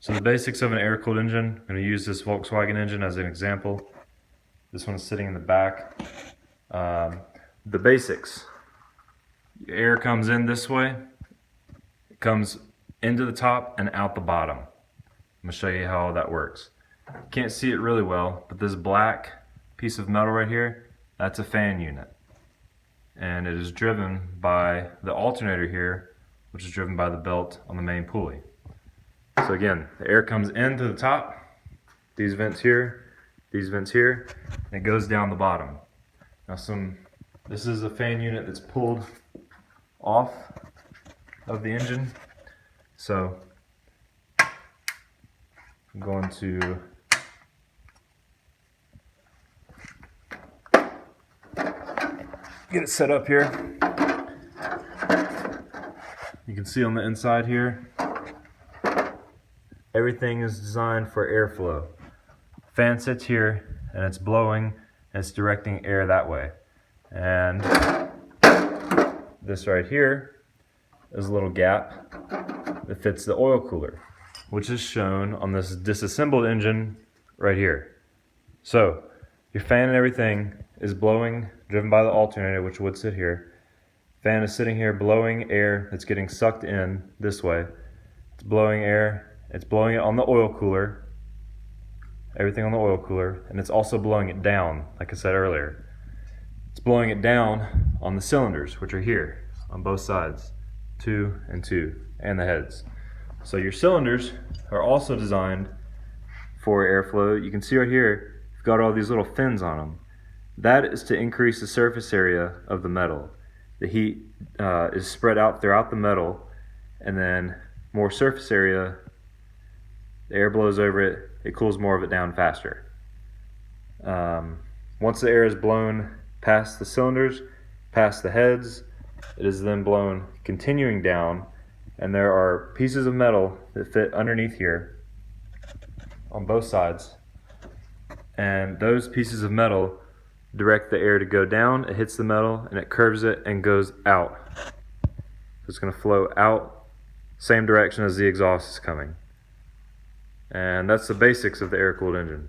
So the basics of an air-cooled engine, I'm going to use this Volkswagen engine as an example. This one is sitting in the back. The basics. Air comes in this way. It comes into the top and out the bottom. I'm going to show you how all that works. You can't see it really well, but this black piece of metal right here, that's a fan unit. And it is driven by the alternator here, which is driven by the belt on the main pulley. So again, the air comes into the top, these vents here, and it goes down the bottom. Now this is a fan unit that's pulled off of the engine. So I'm going to get it set up here. You can see on the inside here, everything is designed for airflow. Fan sits here and it's blowing and it's directing air that way. And this right here is a little gap that fits the oil cooler, which is shown on this disassembled engine right here. So your fan and everything is blowing, driven by the alternator, which would sit here. Fan is sitting here blowing air that's getting sucked in this way. It's blowing air, it's blowing it on the oil cooler, everything on the oil cooler, and it's also blowing it down, like I said earlier. It's blowing it down on the cylinders, which are here on both sides, 2 and 2, and the heads. So your cylinders are also designed for airflow. You can see right here, you've got all these little fins on them. That is to increase the surface area of the metal. The heat is spread out throughout the metal, and then more surface area, the air blows over it, it cools more of it down faster. Once the air is blown past the cylinders, past the heads, it is then blown continuing down, and there are pieces of metal that fit underneath here on both sides, and those pieces of metal direct the air to go down. It hits the metal and it curves it and goes out. It's going to flow out same direction as the exhaust is coming. And that's the basics of the air-cooled engine.